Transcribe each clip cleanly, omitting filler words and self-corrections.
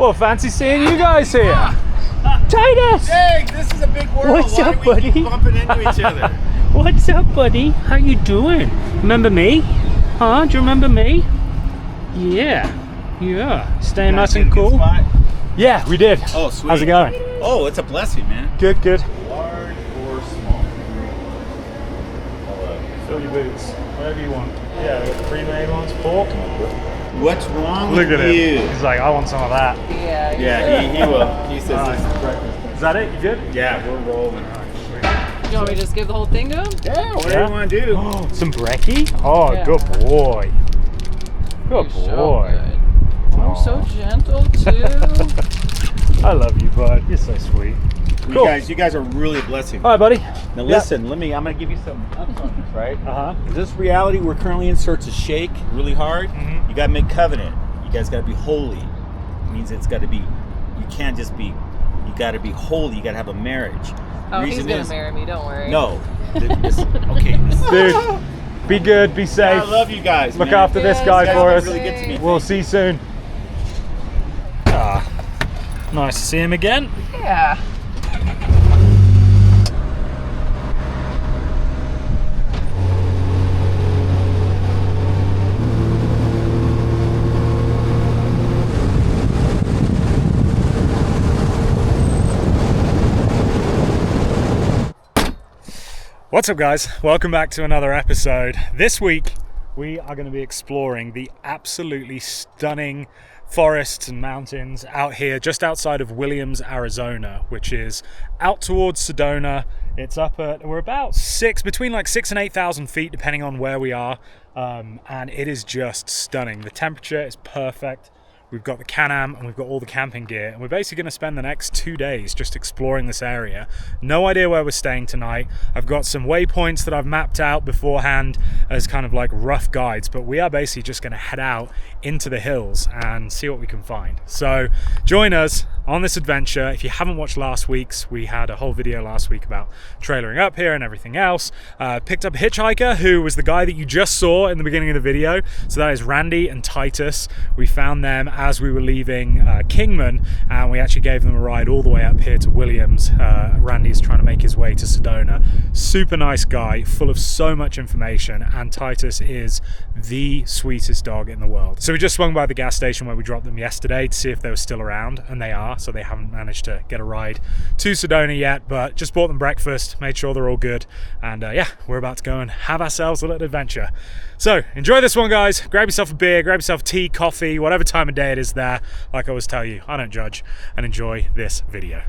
Well, fancy seeing you guys here. Titus! Hey, this is a big world. What's Why up, do we buddy? keep bumping into each other? What's up, buddy? How you doing? Remember me? Huh? Do you remember me? Yeah. Staying nice and cool. Yeah, we did. Oh, sweet. How's it going? Oh, it's a blessing, man. Good, good. Large or small? Fill your boots, whatever you want. Yeah, we got the pre-made ones, pork. What's wrong Look with at you? him. He's like, I want some of that. Yeah, he will. He says this is breakfast. Is that it? You good? Yeah, we're rolling. You want me to just give the whole thing to him? Yeah, whatever you want to do. Oh, some brekkie? Oh, Yeah. good boy. Good You're so boy. good. I'm so gentle too. I love you, bud. You're so sweet. Cool. You guys are really a blessing. All right, buddy. Now listen, I'm gonna give you some ups on this, right? Uh-huh. This reality we're currently in starts to shake really hard. Mhm. You gotta make covenant. You guys gotta be holy. It means it's gotta be, you can't just be, you gotta be holy. You gotta have a marriage. Oh, he's gonna marry me, don't worry. No. Dude, be good, be safe. I love you guys. Look man. after this Yes, guy You guys for are us. really good to me. We'll see you soon. Nice to see him again. Yeah. What's up, guys? Welcome back to another episode. This week we are going to be exploring the absolutely stunning forests and mountains out here just outside of Williams, Arizona, which is out towards Sedona. It's up at, we're about between like 6,000 and 8,000 feet depending on where we are, and it is just stunning. The temperature is perfect. We've got the Can-Am and we've got all the camping gear, and we're basically going to spend the next 2 days just exploring this area. No idea where we're staying tonight. I've got some waypoints that I've mapped out beforehand as kind of like rough guides, but we are basically just going to head out into the hills and see what we can find. So join us on this adventure. If you haven't watched last week's, we had a whole video last week about trailering up here and everything else. Picked up a hitchhiker who was the guy that you just saw in the beginning of the video. So that is Randy and Titus. We found them as we were leaving Kingman, and we actually gave them a ride all the way up here to Williams. Randy's trying to make his way to Sedona. Super nice guy, full of so much information, and Titus is the sweetest dog in the world. So we just swung by the gas station where we dropped them yesterday to see if they were still around, and they are, so they haven't managed to get a ride to Sedona yet, but just bought them breakfast, made sure they're all good, and yeah, we're about to go and have ourselves a little adventure. So enjoy this one, guys. Grab yourself a beer, grab yourself tea, coffee, whatever time of day it is there. Like I always tell you, I don't judge, and enjoy this video.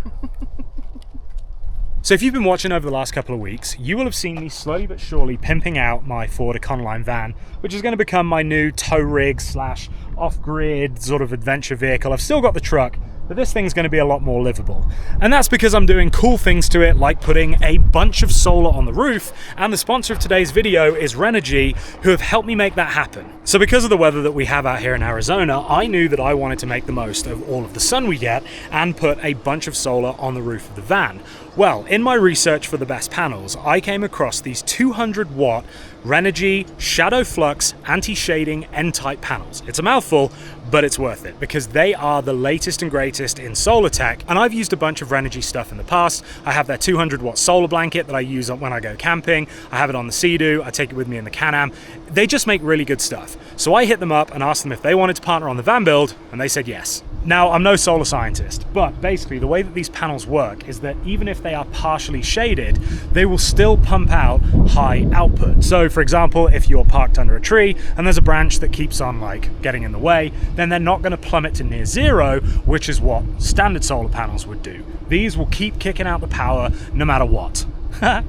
So if you've been watching over the last couple of weeks, you will have seen me slowly but surely pimping out my Ford Econoline van, which is going to become my new tow rig slash off-grid sort of adventure vehicle. I've still got the truck, but this thing's going to be a lot more livable. And that's because I'm doing cool things to it, like putting a bunch of solar on the roof, and the sponsor of today's video is Renogy, who have helped me make that happen. So because of the weather that we have out here in Arizona, I knew that I wanted to make the most of all of the sun we get and put a bunch of solar on the roof of the van. Well, in my research for the best panels, I came across these 200 watt Renogy ShadowFlux anti-shading N-type panels. It's a mouthful, but it's worth it because they are the latest and greatest in solar tech, and I've used a bunch of Renogy stuff in the past. I have their 200 watt solar blanket that I use when I go camping. I have it on the Sea-Doo. I take it with me in the Can-Am. They just make really good stuff. So I hit them up and asked them if they wanted to partner on the van build, and they said yes. Now, I'm no solar scientist, but basically the way that these panels work is that even if they are partially shaded, they will still pump out high output. So for example, if you're parked under a tree and there's a branch that keeps on like getting in the way, then they're not going to plummet to near zero, which is what standard solar panels would do. These will keep kicking out the power no matter what.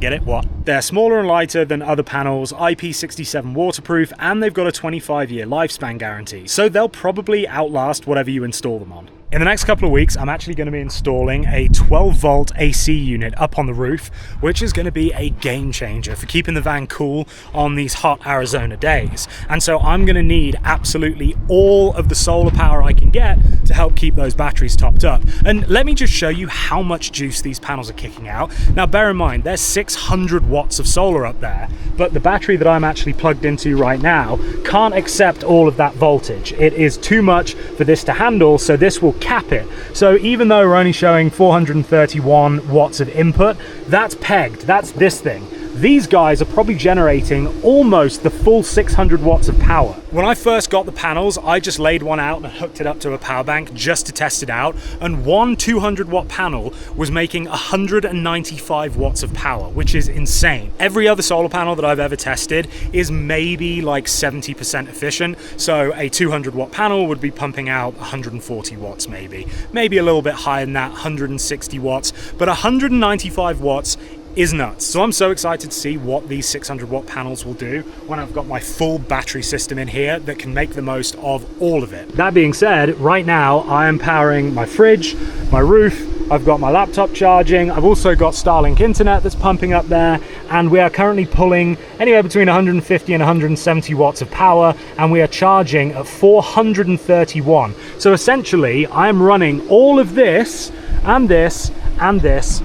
Get it? What? They're smaller and lighter than other panels, IP67 waterproof, and they've got a 25-year lifespan guarantee, so they'll probably outlast whatever you install them on. In the next couple of weeks, I'm actually going to be installing a 12-volt AC unit up on the roof, which is going to be a game changer for keeping the van cool on these hot Arizona days. And so I'm going to need absolutely all of the solar power I can get to help keep those batteries topped up. And let me just show you how much juice these panels are kicking out. Now, bear in mind, there's 600 watts of solar up there, but the battery that I'm actually plugged into right now can't accept all of that voltage. It is too much for this to handle, so this will cap it. So even though we're only showing 431 watts of input, that's pegged, that's this thing. These guys are probably generating almost the full 600 watts of power. When I first got the panels, I just laid one out and hooked it up to a power bank just to test it out, and one 200 watt panel was making 195 watts of power, which is insane. Every other solar panel that I've ever tested is maybe like 70% efficient, so a 200 watt panel would be pumping out 140 watts maybe a little bit higher than that, 160 watts, but 195 watts is nuts. So I'm so excited to see what these 600 watt panels will do when I've got my full battery system in here that can make the most of all of it. That being said, right now I am powering my fridge, my roof, I've got my laptop charging, I've also got Starlink internet that's pumping up there, and we are currently pulling anywhere between 150 and 170 watts of power, and we are charging at 431. So essentially I am running all of this and this and this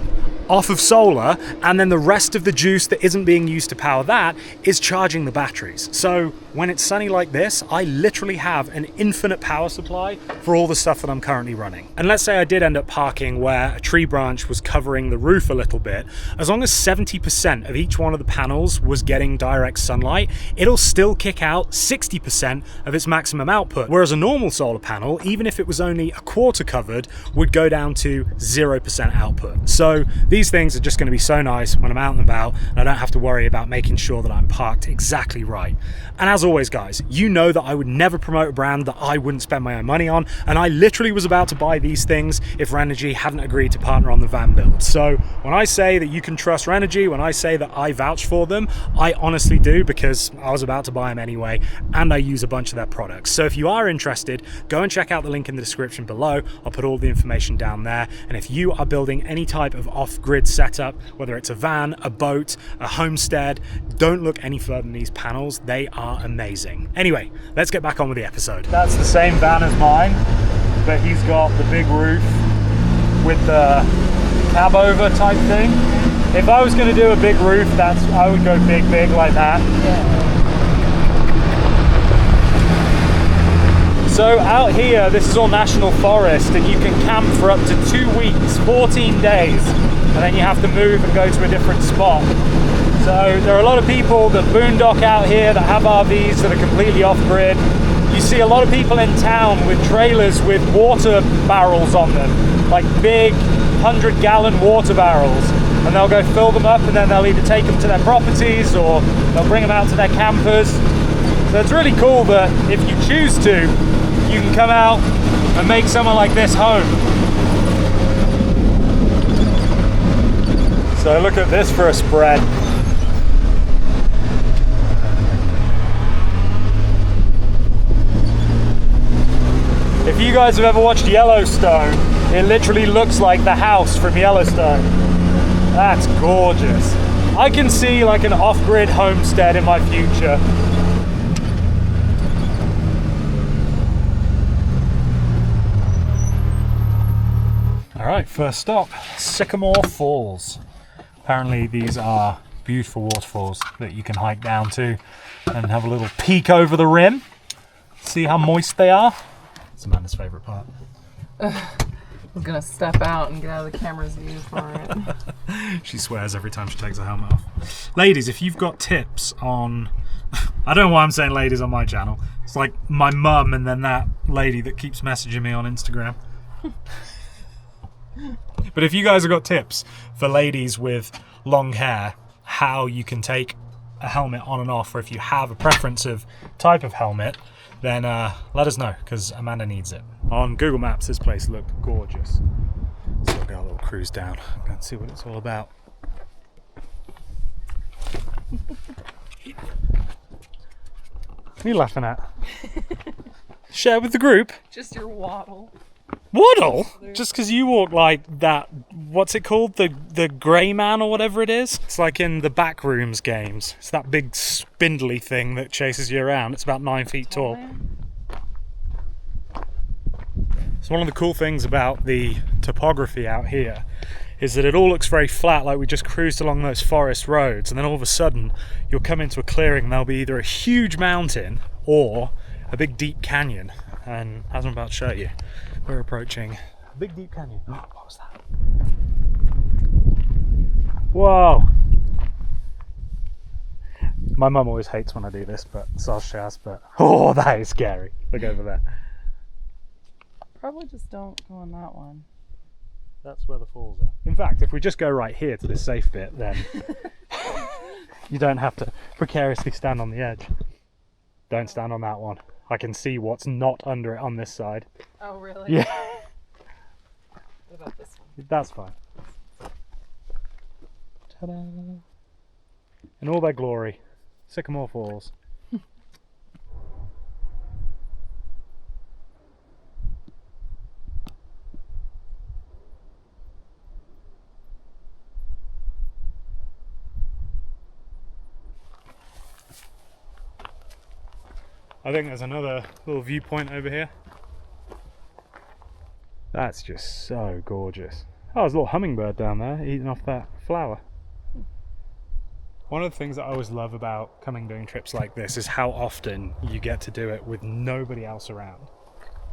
off of solar, and then the rest of the juice that isn't being used to power that is charging the batteries. So when it's sunny like this, I literally have an infinite power supply for all the stuff that I'm currently running. And let's say I did end up parking where a tree branch was covering the roof a little bit, as long as 70% of each one of the panels was getting direct sunlight, it'll still kick out 60% of its maximum output. Whereas a normal solar panel, even if it was only a quarter covered, would go down to 0% output. So these things are just going to be so nice when I'm out and about, and I don't have to worry about making sure that I'm parked exactly right. And as always, guys, you know that I would never promote a brand that I wouldn't spend my own money on, and I literally was about to buy these things if Renogy hadn't agreed to partner on the van build. So when I say that you can trust Renogy, when I say that I vouch for them, I honestly do, because I was about to buy them anyway, and I use a bunch of their products. So if you are interested, go and check out the link in the description below. I'll put all the information down there. And if you are building any type of off-grid setup, whether it's a van, a boat, a homestead, don't look any further than these panels. They are amazing. Anyway, let's get back on with the episode. That's the same van as mine, but he's got the big roof with the cab over type thing. If I was going to do a big roof, I would go big like that. Yeah. So out here, this is all national forest, and you can camp for up to 2 weeks, 14 days, and then you have to move and go to a different spot. So there are a lot of people that boondock out here that have RVs that are completely off-grid. You see a lot of people in town with trailers with water barrels on them, like big 100-gallon water barrels, and they'll go fill them up, and then they'll either take them to their properties or they'll bring them out to their campers. So it's really cool that if you choose to, you can come out and make somewhere like this home. So look at this for a spread. If you guys have ever watched Yellowstone, it literally looks like the house from Yellowstone. That's gorgeous. I can see like an off-grid homestead in my future. Alright, first stop, Sycamore Falls. Apparently these are beautiful waterfalls that you can hike down to and have a little peek over the rim. See how moist they are? It's Amanda's favourite part. I'm gonna step out and get out of the camera's view for it. She swears every time she takes her helmet off. Ladies, if you've got tips on... I don't know why I'm saying ladies on my channel. It's like my mum and then that lady that keeps messaging me on Instagram. But if you guys have got tips for ladies with long hair, how you can take a helmet on and off, or if you have a preference of type of helmet, then let us know, because Amanda needs it. On Google Maps, this place looked gorgeous. So we'll go a little cruise down and see what it's all about. What are you laughing at? Share with the group. Just your waddle. Waddle? Just because you walk like that, what's it called? The grey man or whatever it is? It's like in the Backrooms games. It's that big spindly thing that chases you around. It's about 9 feet tall. So one of the cool things about the topography out here is that it all looks very flat, like we just cruised along those forest roads, and then all of a sudden you'll come into a clearing and there'll be either a huge mountain or a big deep canyon, and as I'm about to show you, we're approaching a big deep canyon. Oh, what was that? Whoa! My mum always hates when I do this, but SxS, but oh, that is scary. Look over there. Probably just don't go on that one. That's where the falls are. In fact, if we just go right here to this safe bit, then you don't have to precariously stand on the edge. Don't stand on that one. I can see what's not under it on this side. Oh, really? Yeah. What about this one? That's fine. Ta-da! In all their glory. Sycamore Falls. I think there's another little viewpoint over here. That's just so gorgeous. Oh, there's a little hummingbird down there eating off that flower. One of the things that I always love about doing trips like this is how often you get to do it with nobody else around.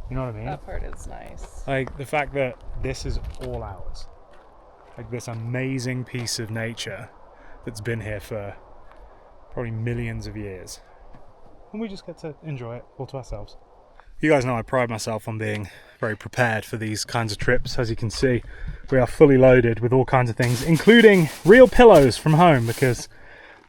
You know what I mean? That part is nice. Like the fact that this is all ours. Like this amazing piece of nature that's been here for probably millions of years. And we just get to enjoy it all to ourselves. You guys know I pride myself on being very prepared for these kinds of trips. As you can see, we are fully loaded with all kinds of things, including real pillows from home, because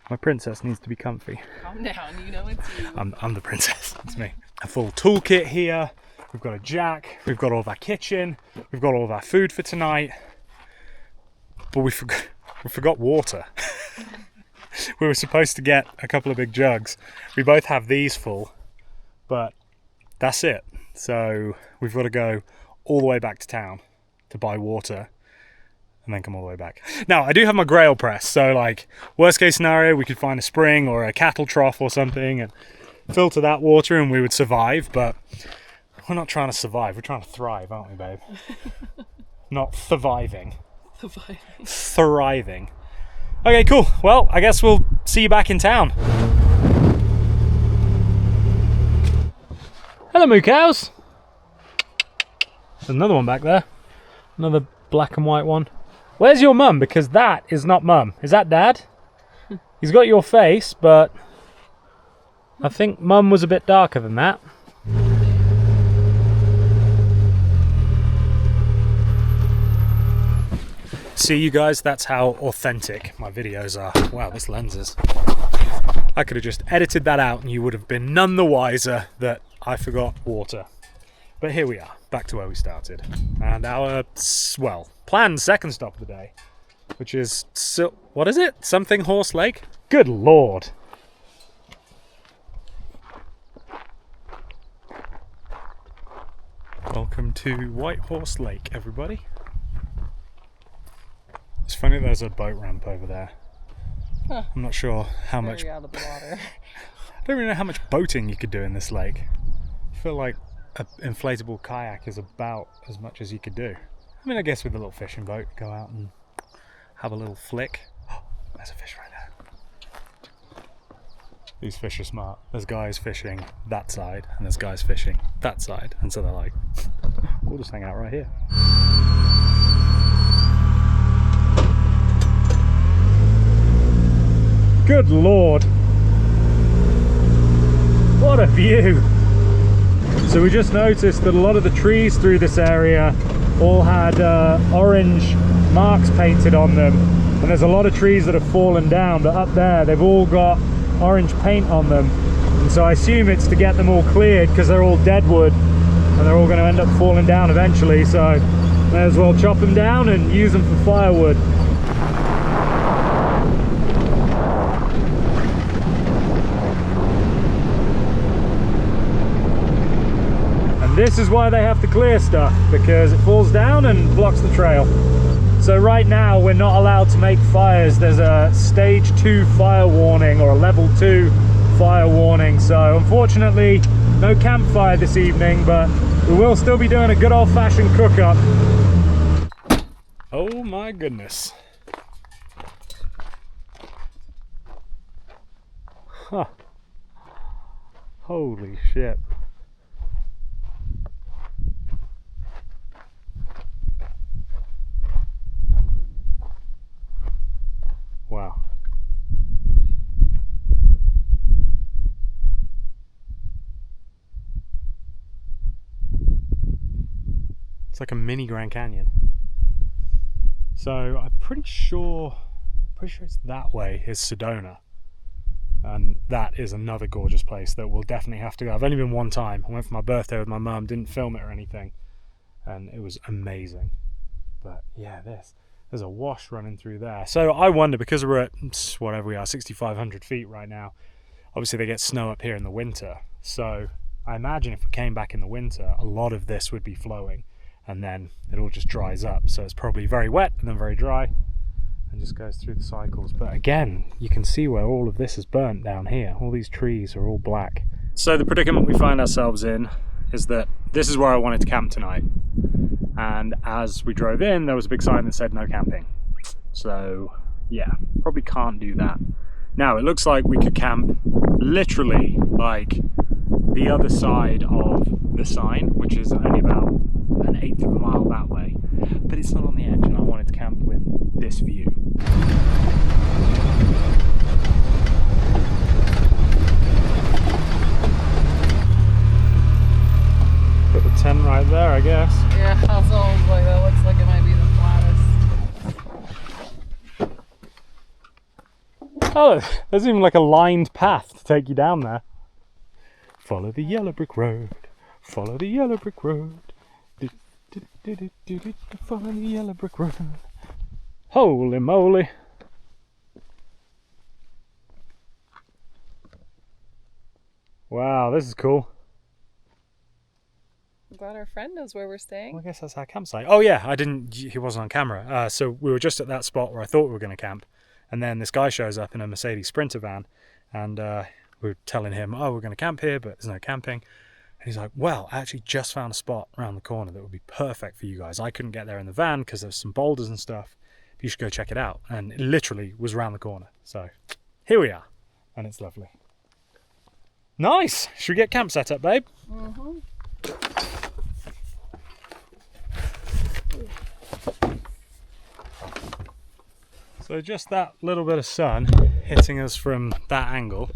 my princess needs to be comfy. Calm down, you know it's you. I'm the princess, it's me. A full toolkit here, we've got a jack, we've got all of our kitchen, we've got all of our food for tonight, but we forgot water. We were supposed to get a couple of big jugs. We both have these full, but that's it. So we've got to go all the way back to town to buy water and then come all the way back. Now, I do have my grail press, so like worst case scenario, we could find a spring or a cattle trough or something and filter that water and we would survive, but we're not trying to survive, we're trying to thrive, aren't we, babe? Not surviving. Thriving. Okay, cool. Well, I guess we'll see you back in town. Hello, moo cows. There's another one back there. Another black and white one. Where's your mum? Because that is not mum. Is that dad? He's got your face, but I think mum was a bit darker than that. See, you guys, that's how authentic my videos are. Wow, this lens is... I could have just edited that out and you would have been none the wiser that I forgot water. But here we are, back to where we started. And our, well, planned second stop of the day, which is, what is it? Something Horse Lake? Good Lord. Welcome to Whitehorse Lake, everybody. It's funny there's a boat ramp over there. Huh. I'm not sure how much... out of the water. I don't really know how much boating you could do in this lake. I feel like an inflatable kayak is about as much as you could do. I mean, I guess with a little fishing boat, go out and have a little flick. Oh, there's a fish right there. These fish are smart. There's guys fishing that side, and there's guys fishing that side. And so they're like, we'll just hang out right here. Good Lord. What a view. So we just noticed that a lot of the trees through this area all had orange marks painted on them. And there's a lot of trees that have fallen down, but up there they've all got orange paint on them. And so I assume it's to get them all cleared because they're all dead wood and they're all going to end up falling down eventually. So may as well chop them down and use them for firewood. This is why they have to clear stuff, because it falls down and blocks the trail. So right now we're not allowed to make fires. There's a stage 2 fire warning or a level 2 fire warning. So unfortunately no campfire this evening, but we will still be doing a good old-fashioned cook-up. Oh my goodness. Huh. Holy shit. It's like a mini Grand Canyon. So I'm pretty sure it's that way is Sedona. And that is another gorgeous place that we'll definitely have to go. I've only been one time. I went for my birthday with my mum, didn't film it or anything. And it was amazing. But yeah, there's a wash running through there. So I wonder, because we're at whatever we are, 6,500 feet right now, obviously they get snow up here in the winter. So I imagine if we came back in the winter, a lot of this would be flowing and then it all just dries up. So it's probably very wet and then very dry and just goes through the cycles. But again, you can see where all of this is burnt down here. All these trees are all black. So the predicament we find ourselves in is that this is where I wanted to camp tonight. And as we drove in, there was a big sign that said no camping. So yeah, probably can't do that. Now it looks like we could camp literally like the other side of the sign, which is only about 1/8 of a mile that way, but it's not on the edge and I wanted to camp with this view. Put the tent right there, I guess. Yeah, also like that looks like it might be the flattest. Oh, there's even like a lined path to take you down there. Follow the yellow brick road. Follow the yellow brick road. Follow the yellow brick road. Holy moly. Wow, this is cool. I'm glad our friend knows where we're staying. Well, I guess that's our campsite. Oh yeah, he wasn't on camera. So we were just at that spot where I thought we were going to camp. And then this guy shows up in a Mercedes Sprinter van. And we were telling him, oh, we're going to camp here, but there's no camping. And he's like, well, I actually just found a spot around the corner that would be perfect for you guys. I couldn't get there in the van because there's some boulders and stuff. You should go check it out. And it literally was around the corner. So here we are. And it's lovely. Nice. Should we get camp set up, babe? Mm-hmm. So just that little bit of sun hitting us from that angle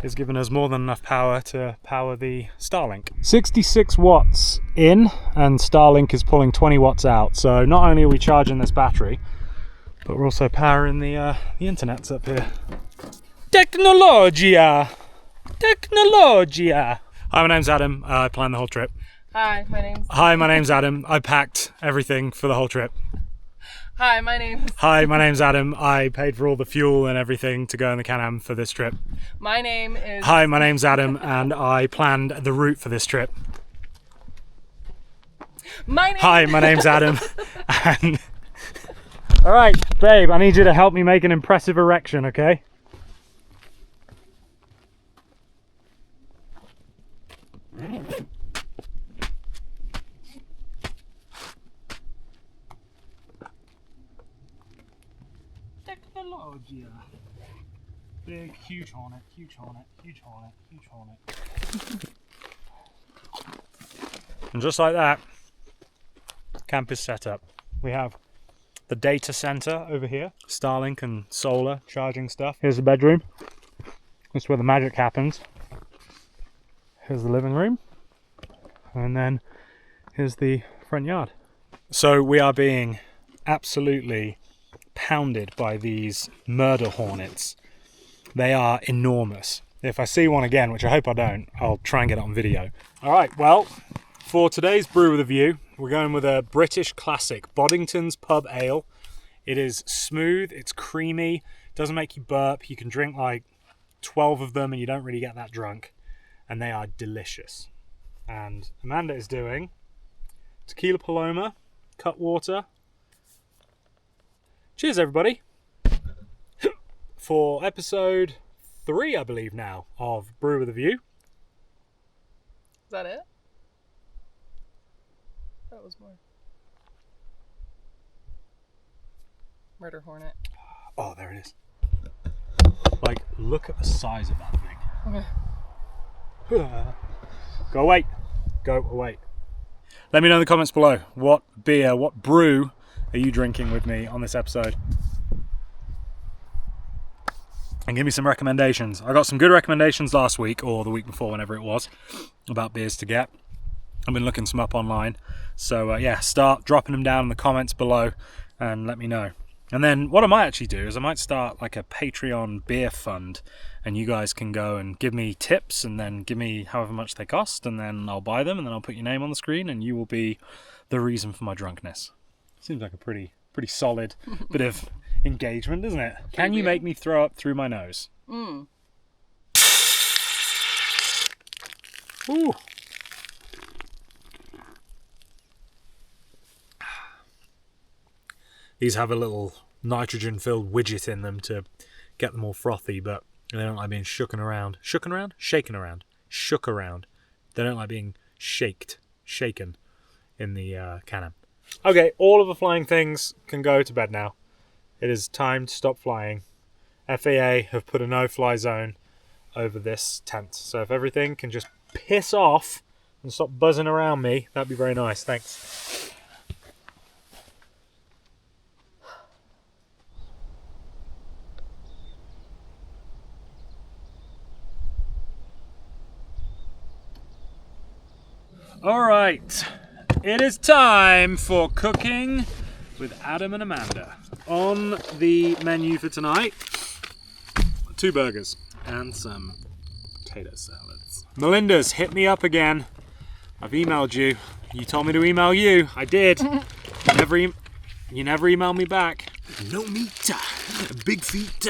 is giving us more than enough power to power the Starlink. 66 watts in and Starlink is pulling 20 watts out. So not only are we charging this battery, but we're also powering the internet's up here. Technologia! Technologia! Hi, my name's Adam. I planned the whole trip. Hi, my name's Adam. I packed everything for the whole trip. Hi, my name's Adam. I paid for all the fuel and everything to go in the Can-Am for this trip. My name is... Hi, my name's Adam, and I planned the route for this trip. Hi, my name's Adam. And... All right, babe, I need you to help me make an impressive erection, okay? Technologia. Big, huge hornet, huge hornet, huge hornet, huge hornet. And just like that, camp is set up. We have the data center over here, Starlink and solar charging stuff. Here's the bedroom. This is where the magic happens. Here's the living room. And then here's the front yard. So we are being absolutely pounded by these murder hornets. They are enormous. If I see one again, which I hope I don't, I'll try and get it on video. All right, well, for today's Brew with a View, we're going with a British classic, Boddington's Pub Ale. It is smooth, it's creamy, doesn't make you burp. You can drink like 12 of them and you don't really get that drunk. And they are delicious. And Amanda is doing Tequila Paloma, Cutwater. Cheers, everybody. For episode 3, I believe now, of Brew with a View. Is that it? That was more. Murder hornet. Oh, there it is. Like, look at the size of that thing. Okay. Go away. Go away. Let me know in the comments below what beer, what brew are you drinking with me on this episode? And give me some recommendations. I got some good recommendations last week or the week before, whenever it was, about beers to get. I've been looking some up online. So yeah, start dropping them down in the comments below and let me know. And then what I might actually do is I might start like a Patreon beer fund, and you guys can go and give me tips and then give me however much they cost, and then I'll buy them and then I'll put your name on the screen and you will be the reason for my drunkenness. Seems like a pretty solid bit of engagement, doesn't it? Can you make me throw up through my nose? Mm. Ooh. These have a little nitrogen-filled widget in them to get them all frothy, but they don't like being shaken around. Shook around? They don't like being shaken in the cannon. Okay, all of the flying things can go to bed now. It is time to stop flying. FAA have put a no-fly zone over this tent, so if everything can just piss off and stop buzzing around me, that'd be very nice. Thanks. All right, it is time for cooking with Adam and Amanda. On the menu for tonight, 2 burgers and some potato salads. Melinda's hit me up again. I've emailed you. You told me to email you. I did. You never emailed me back. No meat, big feet.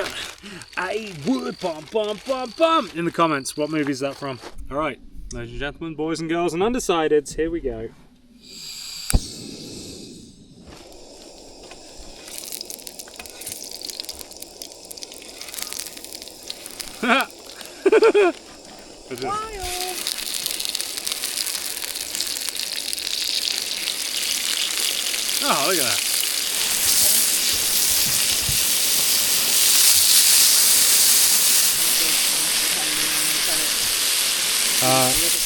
I would bum. In the comments, what movie is that from? All right. Ladies and gentlemen, boys and girls and undecideds, here we go. Oh, look at that.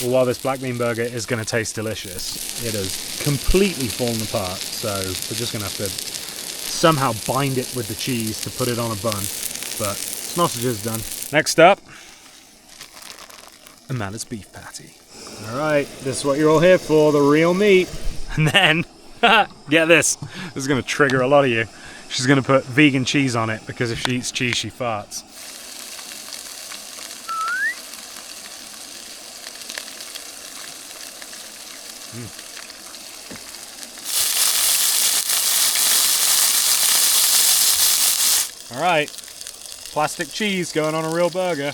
Well, while this black bean burger is going to taste delicious, it has completely fallen apart, so we're just going to have to somehow bind it with the cheese to put it on a bun, but sausage is done. Next up, Amanda's beef patty. Alright, this is what you're all here for, the real meat. And then, get this is going to trigger a lot of you. She's going to put vegan cheese on it, because if she eats cheese, she farts. All right, plastic cheese going on a real burger.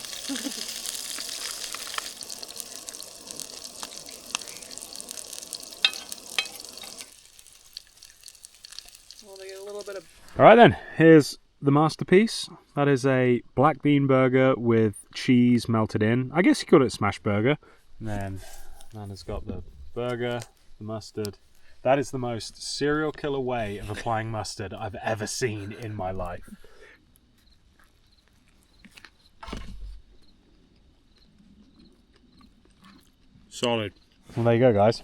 Well, they get a little bit of... All right then, here's the masterpiece. That is a black bean burger with cheese melted in. I guess you call it a smash burger. And then Amanda's got the burger, the mustard. That is the most serial killer way of applying mustard I've ever seen in my life. Solid. Well, there you go, guys.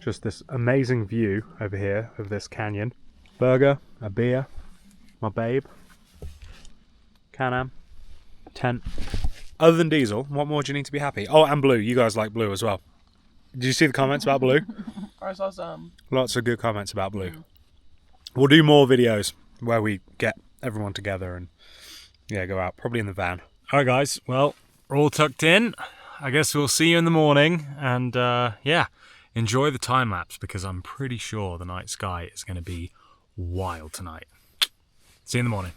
Just this amazing view over here of this canyon. Burger, a beer, my babe, Can-Am, tent. Other than diesel, what more do you need to be happy? Oh, and blue. You guys like blue as well. Did you see the comments about blue? I saw some. Lots of good comments about blue. We'll do more videos where we get everyone together and yeah, go out, probably in the van. All right, guys. Well, we're all tucked in. I guess we'll see you in the morning, and yeah, enjoy the time lapse because I'm pretty sure the night sky is going to be wild tonight. See you in the morning.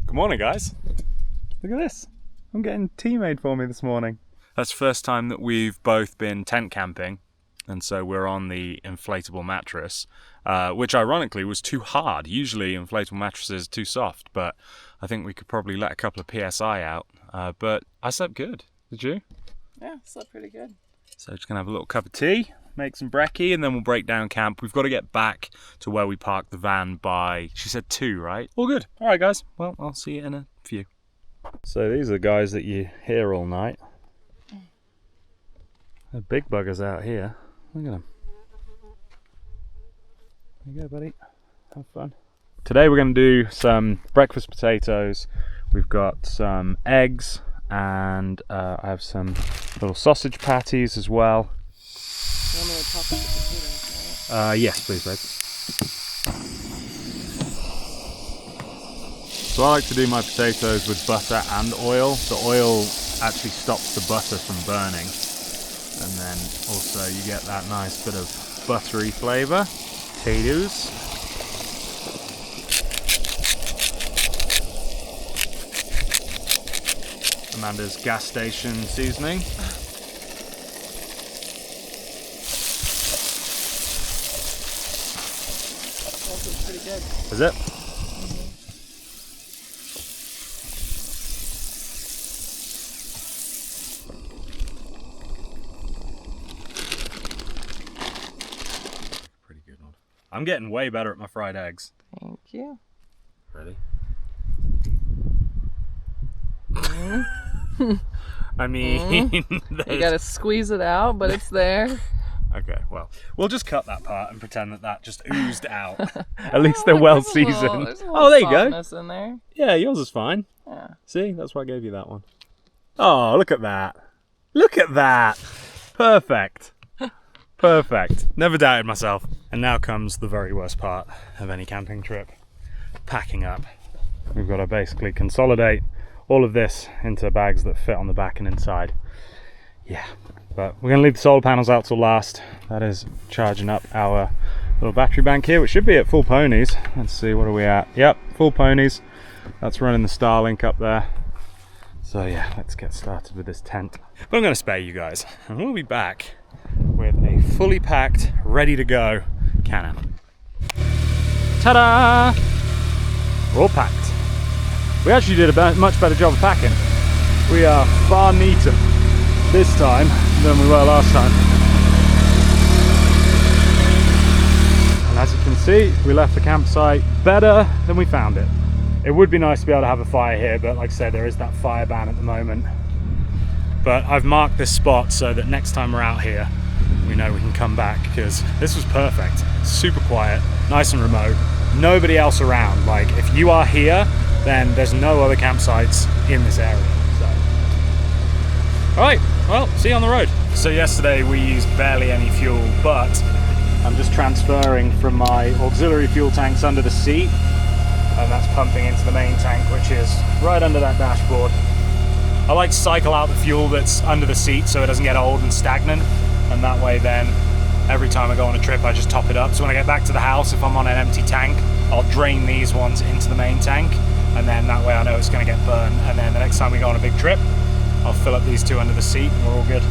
Good morning, guys. Look at this. I'm getting tea made for me this morning. That's the first time that we've both been tent camping and so we're on the inflatable mattress, which ironically was too hard. Usually inflatable mattresses are too soft, but I think we could probably let a couple of PSI out. But I slept good. Did you? Yeah, slept pretty good. So just gonna have a little cup of tea, make some brekkie, and then we'll break down camp. We've got to get back to where we parked the van by, she said 2, right? All good. All right, guys. Well, I'll see you in a few. So these are the guys that you hear all night. The big buggers out here. Look at them. There you go, buddy. Have fun. Today we're going to do some breakfast potatoes. We've got some eggs, and I have some little sausage patties as well. You want me to top up the potatoes, right? Yes, please, babe. So I like to do my potatoes with butter and oil. The oil actually stops the butter from burning. And then also you get that nice bit of buttery flavour. Potatoes. Amanda's gas station seasoning. That's pretty good. Is it? Pretty good one. I'm getting way better at my fried eggs. Thank you. Ready? I mean, You gotta squeeze it out, but it's there. Okay, well, we'll just cut that part and pretend that that just oozed out. At least they're well seasoned. Oh, there you go. In there. Yeah, yours is fine. Yeah. See, that's why I gave you that one. Oh, look at that. Look at that. Perfect. Perfect. Never doubted myself. And now comes the very worst part of any camping trip. Packing up. We've got to basically consolidate all of this into bags that fit on the back and inside. Yeah, but we're going to leave the solar panels out till last. That is charging up our little battery bank here, which should be at full ponies. Let's see, what are we at? Yep, full ponies. That's running the Starlink up there. So yeah, let's get started with this tent. But I'm going to spare you guys, and we'll be back with a fully packed, ready to go Can-Am. Ta-da! We're all packed. We actually did a much better job of packing. We are far neater this time than we were last time. And as you can see, we left the campsite better than we found it. It would be nice to be able to have a fire here, but like I said, there is that fire ban at the moment. But I've marked this spot so that next time we're out here, we know we can come back, because this was perfect. Super quiet, nice and remote, nobody else around. Like, if you are here, then there's no other campsites in this area. So, all right, well, see you on the road. So yesterday we used barely any fuel, but I'm just transferring from my auxiliary fuel tanks under the seat, and that's pumping into the main tank, which is right under that dashboard. I like to cycle out the fuel that's under the seat so it doesn't get old and stagnant, and that way then every time I go on a trip I just top it up. So when I get back to the house, if I'm on an empty tank, I'll drain these ones into the main tank, and then that way I know it's going to get burned, and then the next time we go on a big trip I'll fill up these two under the seat and we're all good.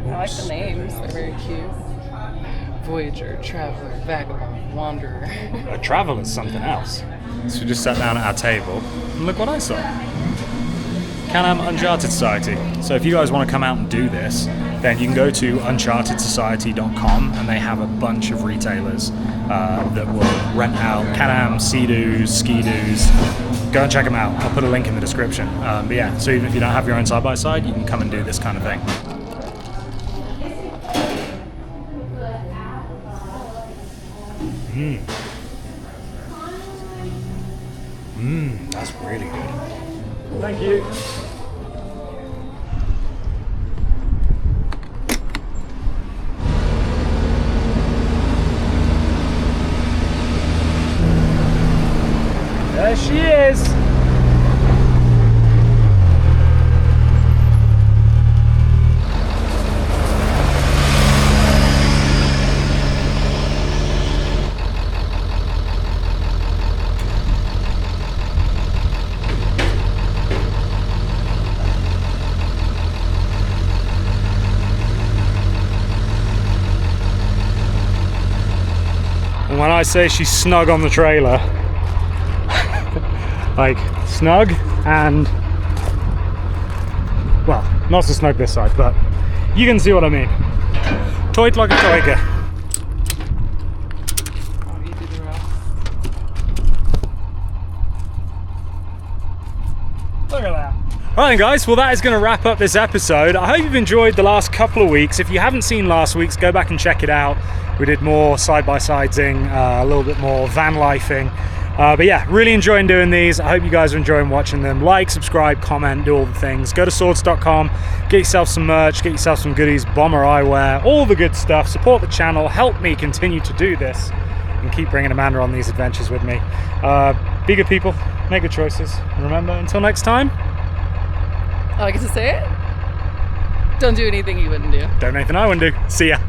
I like the names, they're very cute. Voyager, Traveler, Vagabond, Wanderer. A traveler's something else. So we just sat down at our table and look what I saw. Can-Am Uncharted Society. So if you guys want to come out and do this, then you can go to unchartedsociety.com, and they have a bunch of retailers that will rent out Can-Am, Sea-Doos, Ski-Doos. Go and check them out. I'll put a link in the description. But yeah, so even if you don't have your own side-by-side, you can come and do this kind of thing. That's really good. Thank you. I say she's snug on the trailer. Like, snug and, well, not so snug this side, but you can see what I mean. Toit like a tiger. Look at that. Alright guys, well that is going to wrap up this episode. I hope you've enjoyed the last couple of weeks. If you haven't seen last week's, go back and check it out. We did more side-by-siding, a little bit more van lifing. But yeah, really enjoying doing these. I hope you guys are enjoying watching them. Like, subscribe, comment, do all the things. Go to swords.com, get yourself some merch, get yourself some goodies, bomber eyewear, all the good stuff. Support the channel, help me continue to do this, and keep bringing Amanda on these adventures with me. Be good people, make good choices. And remember, until next time. Oh, I get to say it? Don't do anything you wouldn't do. Don't do anything I wouldn't do. See ya.